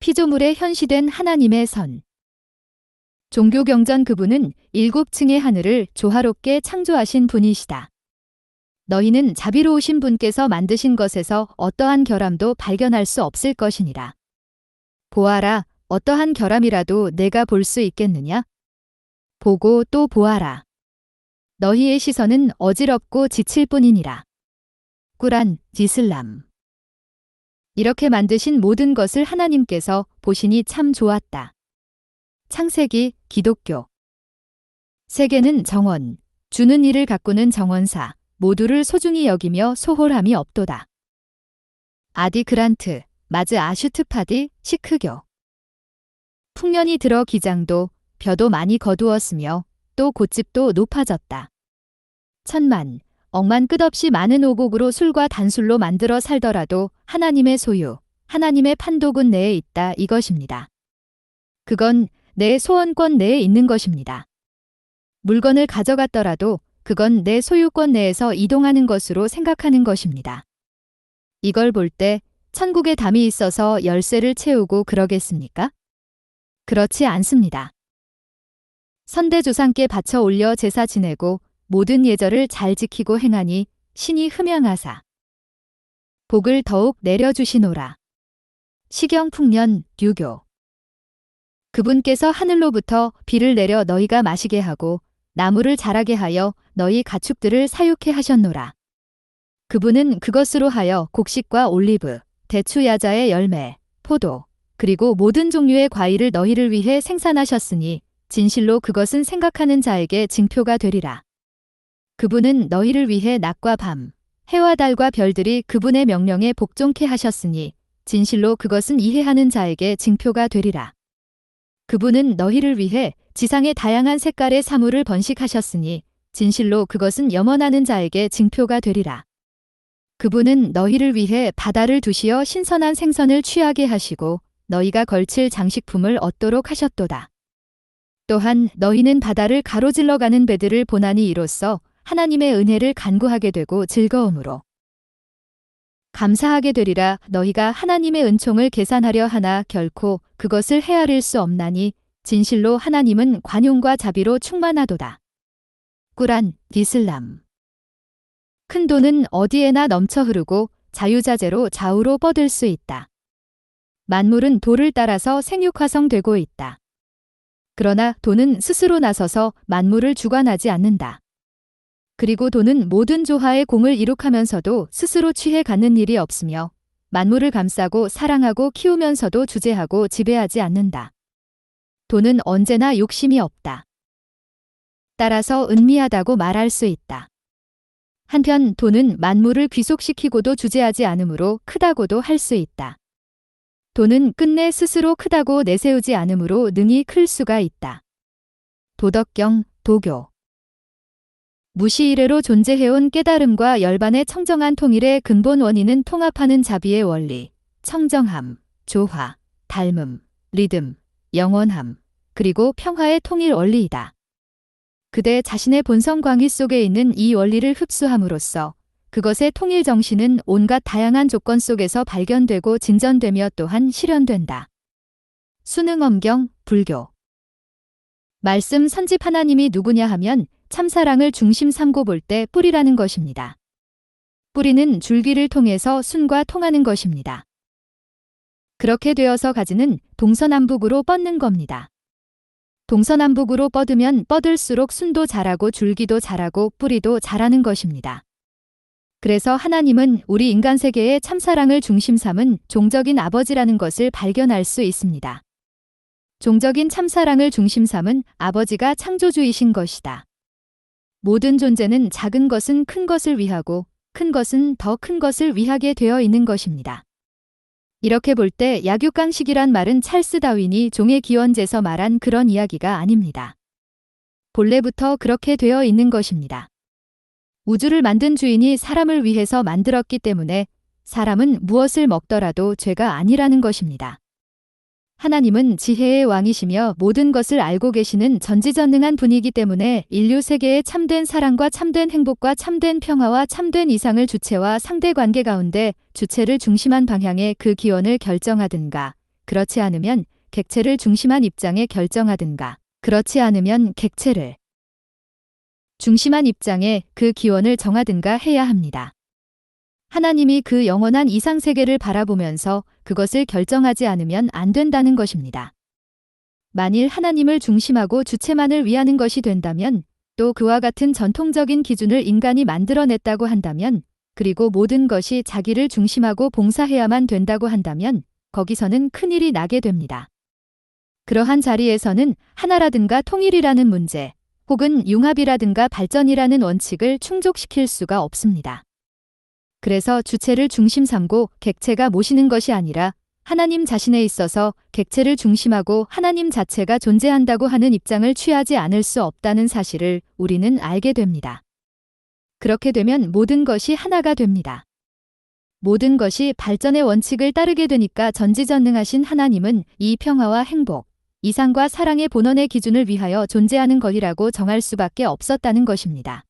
피조물에 현시된 하나님의 선. 종교경전 그분은 7층의 하늘을 조화롭게 창조하신 분이시다. 너희는 자비로우신 분께서 만드신 것에서 어떠한 결함도 발견할 수 없을 것이니라. 보아라, 어떠한 결함이라도 내가 볼 수 있겠느냐? 보고 또 보아라. 너희의 시선은 어지럽고 지칠 뿐이니라. 꾸란, 이슬람. 이렇게 만드신 모든 것을 하나님께서 보시니 참 좋았다. 창세기, 기독교. 세계는 정원, 주는 이를 가꾸는 정원사, 모두를 소중히 여기며 소홀함이 없도다. 아디 그란트, 마즈 아슈트파디, 시크교. 풍년이 들어 기장도, 벼도 많이 거두었으며 또 곶집도 높아졌다. 천만, 억만 끝없이 많은 오곡으로 술과 단술로 만들어 살더라도 하나님의 소유, 하나님의 판도군 내에 있다 이것입니다. 그건 내 소원권 내에 있는 것입니다. 물건을 가져갔더라도 그건 내 소유권 내에서 이동하는 것으로 생각하는 것입니다. 이걸 볼 때 천국에 담이 있어서 열쇠를 채우고 그러겠습니까? 그렇지 않습니다. 선대조상께 바쳐 올려 제사 지내고 모든 예절을 잘 지키고 행하니 신이 흠양하사 복을 더욱 내려주시노라. 시경풍년, 류교. 그분께서 하늘로부터 비를 내려 너희가 마시게 하고 나무를 자라게 하여 너희 가축들을 사육해 하셨노라. 그분은 그것으로 하여 곡식과 올리브, 대추 야자의 열매, 포도, 그리고 모든 종류의 과일을 너희를 위해 생산하셨으니 진실로 그것은 생각하는 자에게 징표가 되리라. 그분은 너희를 위해 낮과 밤, 해와 달과 별들이 그분의 명령에 복종케 하셨으니 진실로 그것은 이해하는 자에게 징표가 되리라. 그분은 너희를 위해 지상의 다양한 색깔의 사물을 번식하셨으니 진실로 그것은 염원하는 자에게 징표가 되리라. 그분은 너희를 위해 바다를 두시어 신선한 생선을 취하게 하시고 너희가 걸칠 장식품을 얻도록 하셨도다. 또한 너희는 바다를 가로질러 가는 배들을 보나니 이로써 하나님의 은혜를 간구하게 되고 즐거움으로 감사하게 되리라. 너희가 하나님의 은총을 계산하려 하나 결코 그것을 헤아릴 수 없나니 진실로 하나님은 관용과 자비로 충만하도다. 꾸란, 이슬람. 큰 돈은 어디에나 넘쳐 흐르고 자유자재로 좌우로 뻗을 수 있다. 만물은 도를 따라서 생육화성되고 있다. 그러나 돈은 스스로 나서서 만물을 주관하지 않는다. 그리고 돈은 모든 조화의 공을 이룩하면서도 스스로 취해 갖는 일이 없으며 만물을 감싸고 사랑하고 키우면서도 주재하고 지배하지 않는다. 돈은 언제나 욕심이 없다. 따라서 은미하다고 말할 수 있다. 한편 돈은 만물을 귀속시키고도 주재하지 않으므로 크다고도 할 수 있다. 돈은 끝내 스스로 크다고 내세우지 않으므로 능히 클 수가 있다. 도덕경, 도교. 무시 이래로 존재해온 깨달음과 열반의 청정한 통일의 근본 원인은 통합하는 자비의 원리, 청정함, 조화, 닮음, 리듬, 영원함, 그리고 평화의 통일 원리이다. 그대 자신의 본성 광희 속에 있는 이 원리를 흡수함으로써 그것의 통일 정신은 온갖 다양한 조건 속에서 발견되고 진전되며 또한 실현된다. 수능엄경, 불교. 말씀 선집 하나님이 누구냐 하면 참사랑을 중심 삼고 볼 때 뿌리라는 것입니다. 뿌리는 줄기를 통해서 순과 통하는 것입니다. 그렇게 되어서 가지는 동서남북으로 뻗는 겁니다. 동서남북으로 뻗으면 뻗을수록 순도 자라고 줄기도 자라고 뿌리도 자라는 것입니다. 그래서 하나님은 우리 인간 세계의 참사랑을 중심 삼은 종적인 아버지라는 것을 발견할 수 있습니다. 종적인 참사랑을 중심 삼은 아버지가 창조주이신 것이다. 모든 존재는 작은 것은 큰 것을 위하고 큰 것은 더 큰 것을 위하게 되어 있는 것입니다. 이렇게 볼 때 약육강식이란 말은 찰스 다윈이 종의 기원제에서 말한 그런 이야기가 아닙니다. 본래부터 그렇게 되어 있는 것입니다. 우주를 만든 주인이 사람을 위해서 만들었기 때문에 사람은 무엇을 먹더라도 죄가 아니라는 것입니다. 하나님은 지혜의 왕이시며 모든 것을 알고 계시는 전지전능한 분이기 때문에 인류 세계의 참된 사랑과 참된 행복과 참된 평화와 참된 이상을 주체와 상대 관계 가운데 주체를 중심한 방향의 그 기원을 결정하든가 그렇지 않으면 객체를 중심한 입장에 결정하든가, 그렇지 않으면 객체를 중심한 입장에 그 기원을 정하든가 해야 합니다. 하나님이 그 영원한 이상세계를 바라보면서 그것을 결정하지 않으면 안 된다는 것입니다. 만일 하나님을 중심하고 주체만을 위하는 것이 된다면, 또 그와 같은 전통적인 기준을 인간이 만들어냈다고 한다면, 그리고 모든 것이 자기를 중심하고 봉사해야만 된다고 한다면 거기서는 큰일이 나게 됩니다. 그러한 자리에서는 하나라든가 통일이라는 문제, 혹은 융합이라든가 발전이라는 원칙을 충족시킬 수가 없습니다. 그래서 주체를 중심 삼고 객체가 모시는 것이 아니라 하나님 자신에 있어서 객체를 중심하고 하나님 자체가 존재한다고 하는 입장을 취하지 않을 수 없다는 사실을 우리는 알게 됩니다. 그렇게 되면 모든 것이 하나가 됩니다. 모든 것이 발전의 원칙을 따르게 되니까 전지전능하신 하나님은 이 평화와 행복, 이상과 사랑의 본원의 기준을 위하여 존재하는 것이라고 정할 수밖에 없었다는 것입니다.